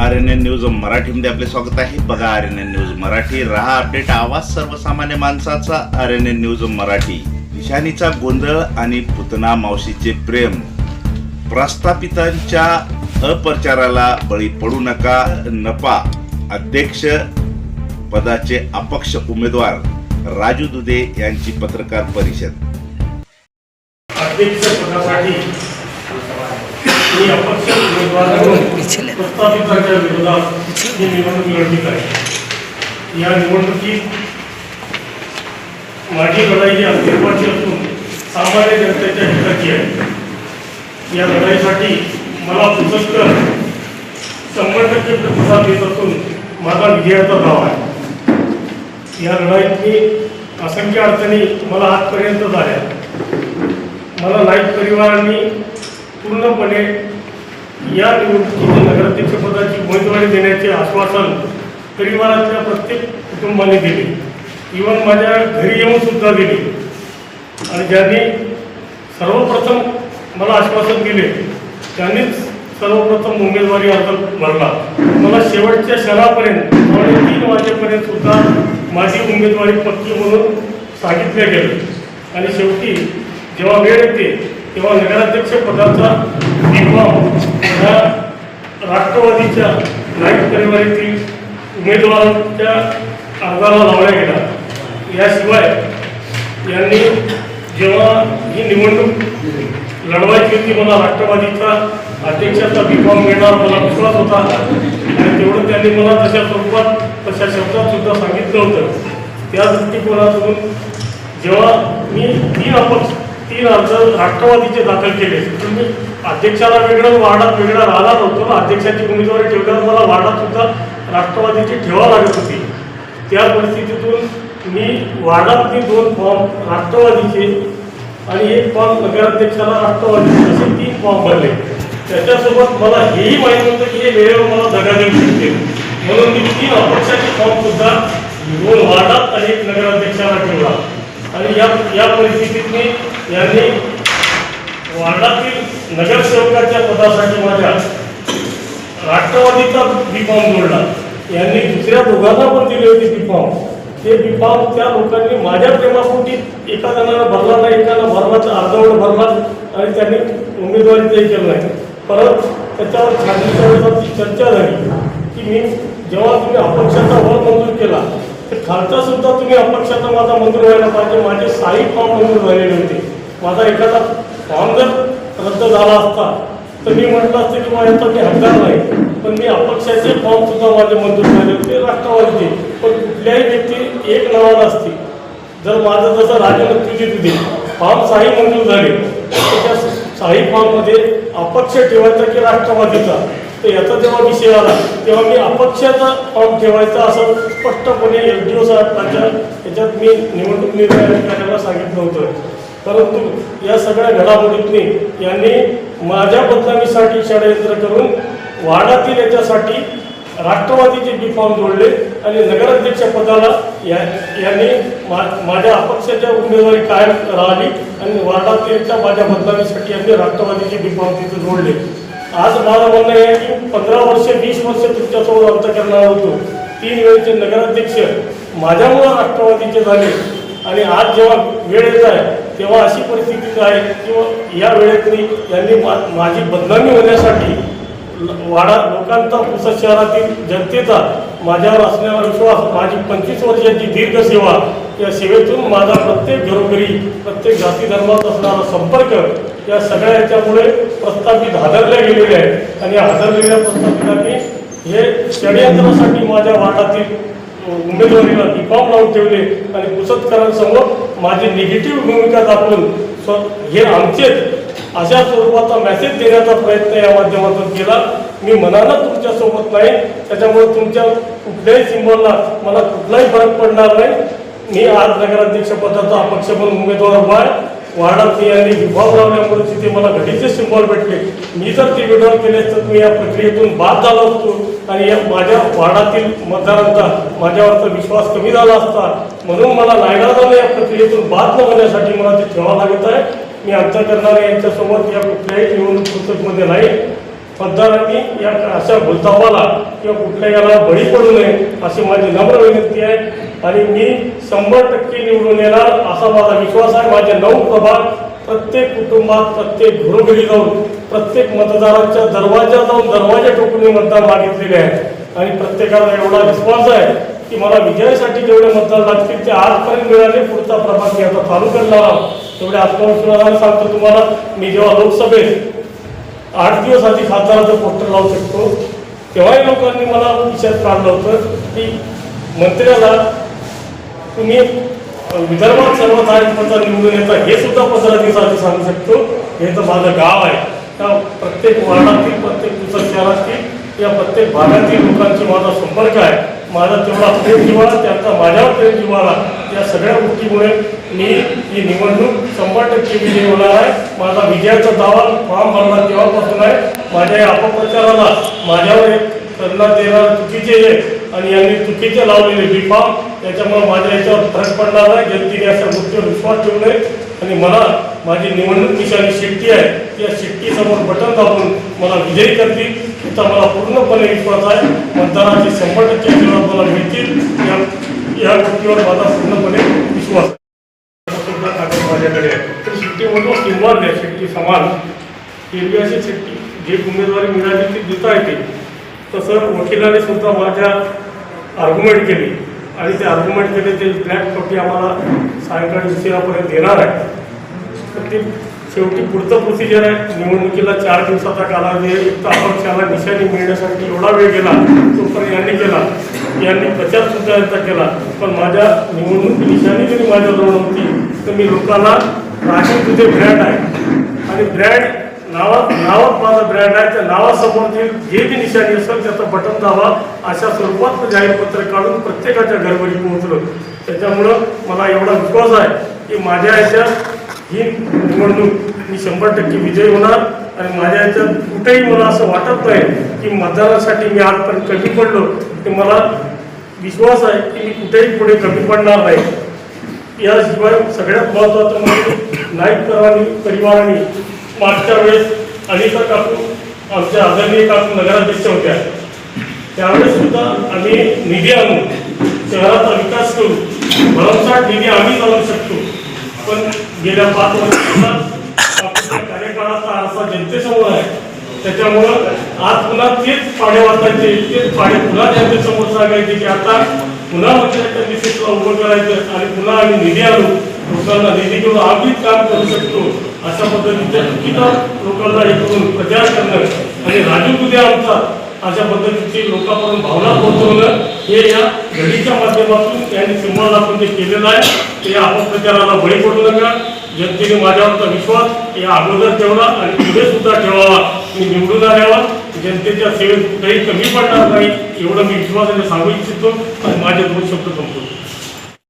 RNN news मराठीमध्ये आपले स्वागत आहे। बघा RNN न्यूज मराठी, रहा अपडेट, आवाज सर्वसामान्य माणसाचा। RNN news Marathi. निशाणीचा गोंधळ आणि पुतना मावशीचे प्रेम, प्रस्थापितांच्या अप्रचाराला बळी पडू नका। नपा अध्यक्ष पदाचे अपक्ष उमेदवार राजू दुधे यांची पत्रकार परिषद। अध्यक्ष पदासाठी अपक्ष उमेदवार प्रस्थापितांच्या विरोधात ही निवडणूक लढवित आहे। या निवडणुकीत माझी लढाई ही अस्तित्वाची असून सामान्य जनतेच्या हिताची आहे। या लढाईसाठी मला पुष्कळ 100% प्रतिसाद देत असून माझा विजयाचा दावा आहे। या लढाईत मी असंख्य अडचणी मला आजपर्यंत झाल्या। मला नाईक परिवारांनी पूर्णपणे या निवडणुकीच्या नगराध्यक्षपदाची उमेदवारी देण्याचे आश्वासन परिवारातल्या प्रत्येक कुटुंबाने दिले, इव्हन माझ्या घरी येऊन सुद्धा दिले। आणि ज्यांनी सर्वप्रथम मला आश्वासन दिले त्यांनीच सर्वप्रथम उमेदवारी अर्ज भरला। मला शेवटच्या क्षणापर्यंत 3 वाजेपर्यंत सुद्धा माझी उमेदवारी पक्की म्हणून सांगितले गेले। आणि शेवटी जेव्हा वेळ येते तेव्हा नगराध्यक्ष पदाचा या राष्ट्रवादीच्या नाईक परिवारातील उमेदवारांच्या अर्जाला लावला गेला। याशिवाय यांनी जेव्हा ही निवडणूक लढवायची होती, मला राष्ट्रवादीचा अध्यक्षाचा B.Com मिळणार मला विश्वास होता आणि तेवढं त्यांनी मला तशा स्वरूपात तशा शब्दात सुद्धा सांगितलं होतं। त्या दृष्टिकोनातून जेव्हा मी 3 अर्ज राष्ट्रवादीचे दाखल केले, तर मी अध्यक्षाला वेगळं वार्डात वेगळा राहणार होतो ना। अध्यक्षाची उमेदवारी ठेवल्यावर मला वार्डात सुद्धा राष्ट्रवादीची ठेवा लागत होती। त्या परिस्थितीतून मी वार्डातली 2 फॉर्म राष्ट्रवादीचे आणि 1 फॉर्म नगराध्यक्षाला राष्ट्रवादीचे असे 3 फॉर्म भरले। त्याच्यासोबत मला हेही माहीत होतं की हे वेळेवर मला दगा देऊ शकते, म्हणून मी 3 अपक्षाचे फॉर्म सुद्धा 2 वार्डात आणि 1 नगराध्यक्षाला ठेवला। आणि या परिस्थितीत मी यांनी वार्डातील नगरसेवकाच्या पदासाठी माझ्या राष्ट्रवादीचा B.Com जोडला। यांनी दुसऱ्या दोघांना पण दिले होते B.Com। ते B.Com त्या लोकांनी माझ्या प्रेमापोटी एका जणाला भरला नाही, एकाला भरला तर अर्धवट भरला आणि त्यांनी उमेदवारी ते केलं नाही। परत त्याच्यावर छाननीच्या वेळेस चर्चा झाली की मी जेव्हा तुम्ही अपक्षाचा वर मंजूर केला तर खालचा सुद्धा तुम्ही अपक्षाचा माझा मंजूर व्हायला पाहिजे। माझे 6 फॉर्म मंजूर झालेले होते। माझा एखादा फॉर्म जर रद्द झाला असता तर मी म्हटलं असतं की माझ्याचा मी हकदार नाही, पण मी अपक्षाचे फॉर्म सुद्धा माझे मंजूर झाले होते राष्ट्रवादीचे। पण कुठल्याही व्यक्ती एक नावाला असते। जर माझं जसं राजनत्तीची तुझे फॉर्म 6 मंजूर झाले, त्या 6 फॉर्ममध्ये अपक्ष ठेवायचा की राष्ट्रवादीचा, तर याचा जेव्हा विषय आला तेव्हा मी अपक्षाचा फॉर्म ठेवायचा असं स्पष्टपणे LDO साहेबांच्या याच्यात मी निवडणूक निर्णय अधिकाऱ्याला सांगितलं होतं। परंतु या सगळ्या घडामोडीतनी यांनी माझ्या बदनामीसाठी षडयंत्र करून वार्डातील याच्यासाठी राष्ट्रवादीचे B.Com जोडले आणि नगराध्यक्ष पदाला यांनी माझ्या अपक्षाच्या उमेदवारी कायम राहिली आणि वार्डातील माझ्या बदनामीसाठी यांनी राष्ट्रवादीचे B.Com तिथे जोडले। आज मला म्हणणं आहे की 15 वर्ष 20 वर्ष तुमच्यासोबत अंत करणार होतो। 3 वेळचे नगराध्यक्ष माझ्यामुळे राष्ट्रवादीचे झाले आणि आज जेव्हा वेळ येत आहे तेव्हा अशी परिस्थिती आहे की या वेळेत यांनी माझी बदनामी होण्यासाठी वाडा लोकांचा, पुसद शहरातील जनतेचा माझ्यावर असलेला विश्वास, माझी 25 वर्षाची दीर्घ सेवा, या सेवेतून माझा प्रत्येक घरोघरी प्रत्येक जाती धर्मात असणारा संपर्क, या सगळ्या याच्यामुळे प्रस्थापित हादरल्या गेलेले आहेत। आणि या हादरलेल्या प्रस्थापितांनी हे षडयंत्रासाठी माझ्या वार्डातील उमेदवारीला B.Com लावून ठेवले आणि पुसदकरांसमोर माझी निगेटिव्ह भूमिका दाखवून हे आमचेच अशा स्वरूपाचा मेसेज देण्याचा प्रयत्न या माध्यमातून केला। मी मनानं तुमच्यासोबत नाही, त्याच्यामुळे तुमच्या कुठल्याही सिंबॉलला मला कुठलाही फरक पडणार नाही। मी आज नगराध्यक्ष पदाचा अपक्ष म्हणून उमेदवार उभा आहे। वार्डात यांनी B.Com लावल्यामुळे तिथे मला घडीचे सिंबॉल भेटले। मी जर ते विड्रॉ केले तर मी या प्रक्रियेतून बाद झालो असतो आणि या माझ्या वार्डातील मतदारांचा माझ्यावरचा विश्वास कमी झाला असता, म्हणून मला नाईलाजाने या प्रक्रियेतून बाद न होण्यासाठी मला ते ठेवावं लागत आहे। मी अंतकरणाने यांच्यासोबत या कुठल्याही निवडणूक प्रोसेसमध्ये नाही। मतदारांनी या अशा भूलथापाला किंवा कुठल्या याला बळी पडू नये अशी माझी नम्र विनंती आहे. आणि मी 100% निवडून येणार असा माझा विश्वास आहे. माझे 9 प्रभाग प्रत्येक कुटुंबात, प्रत्येक घरोघरी जाऊन, प्रत्येक मतदारांच्या दरवाजा जाऊन दरवाजा ठोकून मतदान मागितलेले आहे. आणि प्रत्येकाला एवढा विश्वास आहे की मला विजयासाठी जेवढे मतदान लागतील ते आजपर्यंत मिळाले. पुढचा प्रभाग मी आता चालू करणार आहोत. तेवढे आत्मविश्वासाने सांगतो तुम्हाला. मी जेव्हा लोकसभेत 8 दिवस आधी खासदाराचं पोस्टर लावू शकतो तेव्हाही लोकांनी मला विचार काढलं होतं की मंत्र्याला तुम्ही विदर्भात सर्वात आधीपर्यंत निवडून येता हे सुद्धा 15 दिवसाआधी सांगू शकतो. हे तर माझं गाव आहे. त्या प्रत्येक वार्डातील, प्रत्येक पुसद शहरातील, या प्रत्येक भागातील लोकांची माझा संपर्क आहे. माझा तेवढा प्रेम जिव्हाळा, त्यांचा माझ्यावर प्रेम जिव्हाळा, या सगळ्या गोष्टीमुळे मी ही निवडणूक 100% विजयी होणार आहे. माझा विजयाचा दावा फॉर्म भरला तेव्हापासून आहे. माझ्या या अपप्रचाराला माझ्यावर एक करण्यात देणारे चुकीचे आहे आणि यांनी चुकीचे लावलेले बीफॉर्म, त्याच्यामुळे माझ्या याच्यावर फरक पडणार नाही. जनतेने अशा गोष्टीवर विश्वास ठेवू नये. आणि मला माझी निवडणूक निशाणी शिट्टी आहे. या शिट्टीसमोर बटन दाबून मला विजयी करतील याचा मला पूर्णपणे विश्वास आहे. मतदाराचे 100% आशीर्वाद मला मिळतील या गोष्टीवर माझा पूर्णपणे विश्वास आहे. माझ्याकडे तर शिट्टीमधून किंमत द्या. शिट्टी समान केली अशी शिट्टी जी उमेदवारी मिळाली ती देता येते. तसं वकिलाने सुद्धा माझ्या आर्ग्युमेंट केली आणि ते आर्ग्युमेंट केले ते ब्लॅक कॉपी आम्हाला सायंकाळी उशिरापर्यंत देणार आहे. तर ते शेवटी पुढचं प्रोसिजर आहे. निवडणुकीला 4 दिवसाचा कालावधी आहे. तर अपक्षाला निशाणी मिळण्यासाठी एवढा वेळ गेला तोपर्यंत यांनी केला. यांनी प्रचारसुद्धा यांचा केला. पण माझ्या निवडणूक निशाणी जरी माझ्याजवळ नव्हती तर मी लोकांना राजीव तुझे ब्रँड आहे आणि ब्रँड नावात माझा ब्रँड आहे. त्या नावासमोर जे बी निशाणी असेल त्याचं बटन दाबा अशा स्वरूपात जाहीरपत्र काढून प्रत्येकाच्या घरभरी पोहोचलो. त्याच्यामुळं मला एवढा विश्वास आहे की माझ्या याच्यात ही निवडणूक मी 100% विजयी होणार. आणि माझ्या याच्यात कुठेही मला असं वाटत नाही की मतदानासाठी मी आजपर्यंत कमी पडलो. ते मला विश्वास आहे की मी कुठेही पुढे कमी पडणार नाही. याशिवाय सगळ्यात महत्त्वाचं म्हणजे नाईक परिवाराने मागच्या वेळेस अनिता काकू आमच्या आदरणीय काकू नगराध्यक्ष होत्या. त्यावेळेस सुद्धा आम्ही निधी आणून शहराचा विकास करू. भरमसाठ निधी आम्ही आणू शकतो. पण गेल्या 5 वर्षाचा कार्यकाळाचा आरसा जनतेसमोर आहे. त्याच्यामुळं आज पुन्हा तेच पाडे वाचायचे, तेच पाडे पुन्हा जनतेसमोर सांगायचे की आता पुन्हा मंत्र्याच्या दिशेला उभं करायचं आणि पुन्हा आम्ही निधी आणू. लोकांना निधी घेऊन आम्हीच काम करू शकतो अशा पद्धतीच्या चुकीचा लोकांना हे करून प्रचार करणं आणि राजू तुझे आमचा अशा पद्धतीची लोकांपर्यंत भावना पोहोचवणं हे या घडीच्या माध्यमातून त्यांनी सिंबल आपण जे केलेलं आहे ते अपप्रचाराला बळी पडू नका. जनतेने माझ्यावरचा विश्वास या अगोदर ठेवला आणि पुढे सुद्धा ठेवावा. मी निवडून आल्यावर जनतेच्या सेवेत कुठेही कमी पडणार नाही एवढं मी विश्वासाने सांगू इच्छितो आणि माझे 2 शब्द संपवतो.